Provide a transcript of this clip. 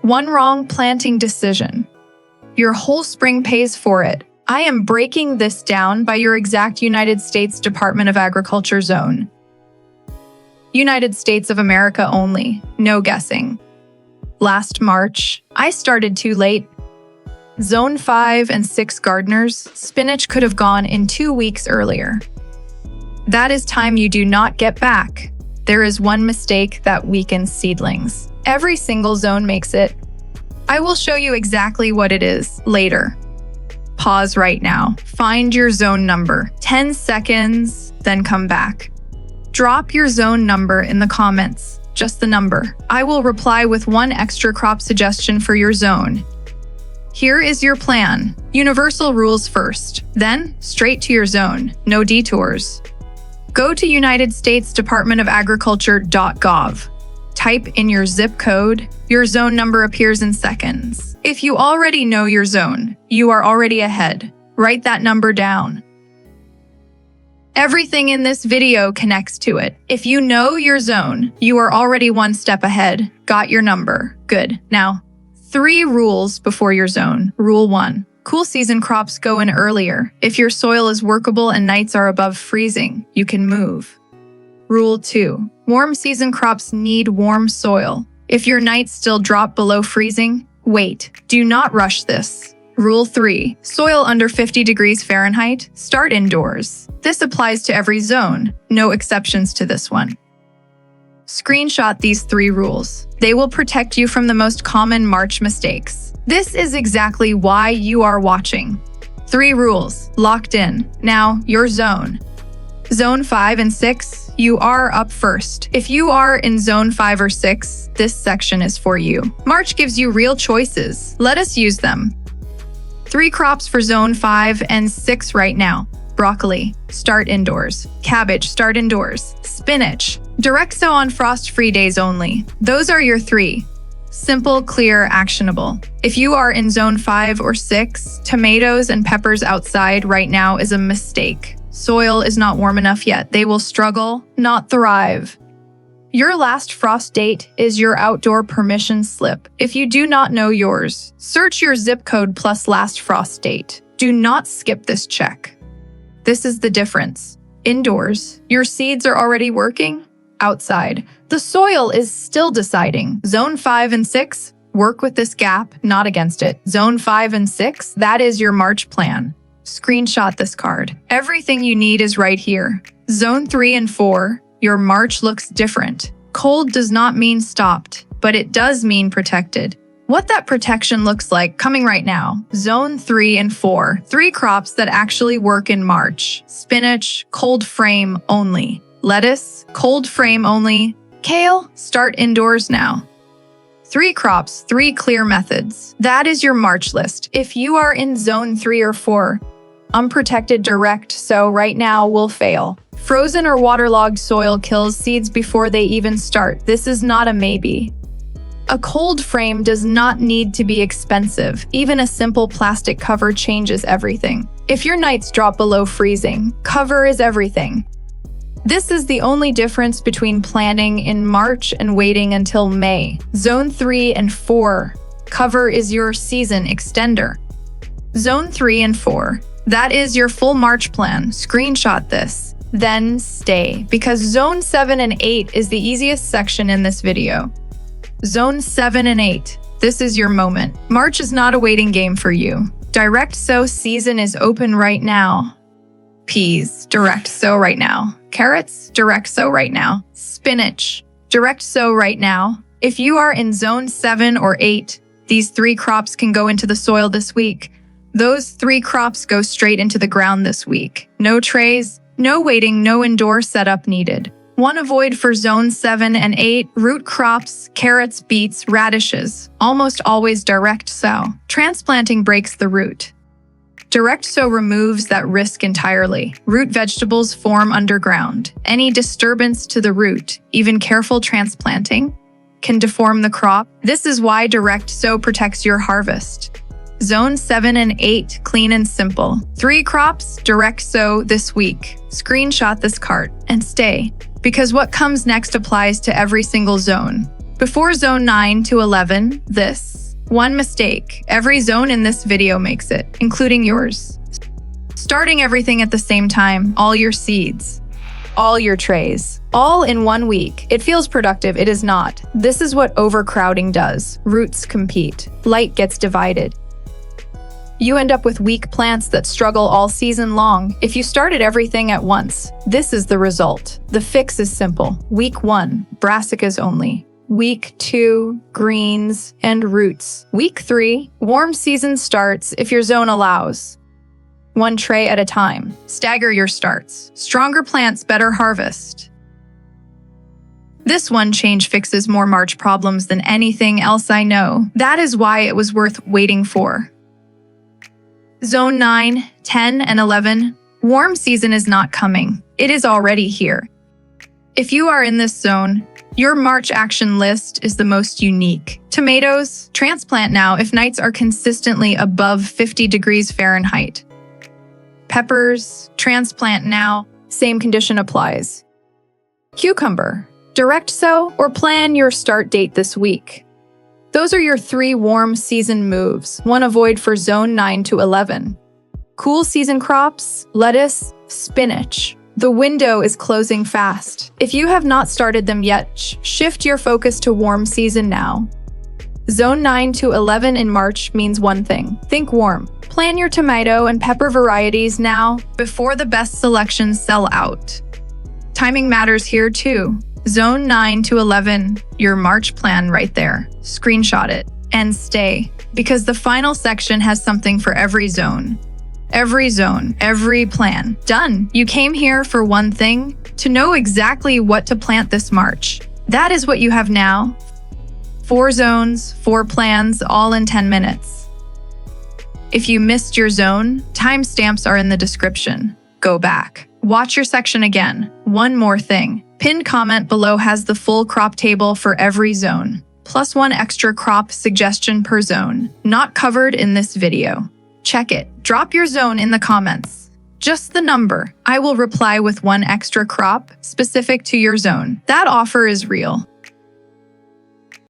One wrong planting decision. Your whole spring pays for it. I am breaking this down by your exact United States Department of Agriculture zone. United States of America only, no guessing. Last March, I started too late. Zone 5 and 6 gardeners, spinach could have gone in 2 weeks earlier. That is time you do not get back. There is one mistake that weakens seedlings. Every single zone makes it. I will show you exactly what it is later. Pause right now. Find your zone number. 10 seconds, then come back. Drop your zone number in the comments. Just the number. I will reply with one extra crop suggestion for your zone. Here is your plan. Universal rules first, then straight to your zone. No detours. Go to United States Department of Agriculture.gov. Type in your zip code. Your zone number appears in seconds. If you already know your zone, you are already ahead. Write that number down. Everything in this video connects to it. If you know your zone, you are already one step ahead. Got your number. Good. Now, 3 rules before your zone. Rule 1. Cool season crops go in earlier. If your soil is workable and nights are above freezing, you can move. Rule 2. Warm season crops need warm soil. If your nights still drop below freezing, wait. Do not rush this. Rule 3. Soil under 50 degrees Fahrenheit, start indoors. This applies to every zone. No exceptions to this one. Screenshot these 3 rules. They will protect you from the most common March mistakes. This is exactly why you are watching. 3 rules, locked in. Now, your zone. Zone 5 and 6, you are up first. If you are in Zone 5 or 6, this section is for you. March gives you real choices. Let us use them. 3 crops for Zone 5 and 6 right now. Broccoli, start indoors. Cabbage, start indoors. Spinach, direct sow on frost-free days only. Those are your 3. Simple, clear, actionable. If you are in Zone 5 or 6, tomatoes and peppers outside right now is a mistake. Soil is not warm enough yet. They will struggle, not thrive. Your last frost date is your outdoor permission slip. If you do not know yours, search your zip code plus last frost date. Do not skip this check. This is the difference. Indoors, your seeds are already working. Outside, the soil is still deciding. Zone 5 and 6, work with this gap, not against it. Zone 5 and 6, that is your March plan. Screenshot this card. Everything you need is right here. Zone 3 and 4, your March looks different. Cold does not mean stopped, but it does mean protected. What that protection looks like coming right now. Zone 3 and 4, 3 crops that actually work in March. Spinach, cold frame only. Lettuce, cold frame only. Kale, start indoors now. 3 crops, 3 clear methods. That is your March list. If you are in Zone 3 or 4, unprotected direct sow right now will fail. Frozen or waterlogged soil kills seeds before they even start. This is not a maybe. A cold frame does not need to be expensive. Even a simple plastic cover changes everything. If your nights drop below freezing, cover is everything. This is the only difference between planting in March and waiting until May. Zone 3 and 4, cover is your season extender. Zone 3 and 4, that is your full March plan. Screenshot this, then stay, because Zone 7 and 8 is the easiest section in this video. Zone 7 and 8, this is your moment. March is not a waiting game for you. Direct sow season is open right now. Peas, direct sow right now. Carrots, direct sow right now. Spinach, direct sow right now. If you are in Zone 7 or 8, these 3 crops can go into the soil this week. Those 3 crops go straight into the ground this week. No trays, no waiting, no indoor setup needed. One avoid for Zone 7 and 8, root crops, carrots, beets, radishes. Almost always direct sow. Transplanting breaks the root. Direct sow removes that risk entirely. Root vegetables form underground. Any disturbance to the root, even careful transplanting, can deform the crop. This is why direct sow protects your harvest. Zone 7 and 8, clean and simple. 3 crops, direct sow this week. Screenshot this cart and stay, because what comes next applies to every single zone. Before Zone 9 to 11, this. One mistake. Every zone in this video makes it, including yours. Starting everything at the same time, all your seeds, all your trays, all in 1 week. It feels productive, it is not. This is what overcrowding does. Roots compete. Light gets divided. You end up with weak plants that struggle all season long. If you started everything at once, this is the result. The fix is simple. Week 1, brassicas only. Week 2, greens and roots. Week 3, warm season starts if your zone allows. 1 tray at a time. Stagger your starts. Stronger plants, better harvest. This one change fixes more March problems than anything else I know. That is why it was worth waiting for. Zone 9, 10, and 11. Warm season is not coming. It is already here. If you are in this zone, your March action list is the most unique. Tomatoes, transplant now if nights are consistently above 50 degrees Fahrenheit. Peppers, transplant now, same condition applies. Cucumber, direct sow or plan your start date this week. Those are your 3 warm season moves, one avoid for zone 9 to 11. Cool season crops, lettuce, spinach. The window is closing fast. If you have not started them yet, shift your focus to warm season now. Zone 9 to 11 in March means one thing. Think warm. Plan your tomato and pepper varieties now before the best selections sell out. Timing matters here too. Zone 9 to 11, your March plan right there. Screenshot it and stay, because the final section has something for every zone. Every zone, every plan. Done. You came here for one thing, to know exactly what to plant this March. That is what you have now. 4 zones, 4 plans, all in 10 minutes. If you missed your zone, timestamps are in the description. Go back. Watch your section again. One more thing. Pinned comment below has the full crop table for every zone, plus 1 extra crop suggestion per zone, not covered in this video. Check it. Drop your zone in the comments. Just the number. I will reply with 1 extra crop specific to your zone. That offer is real.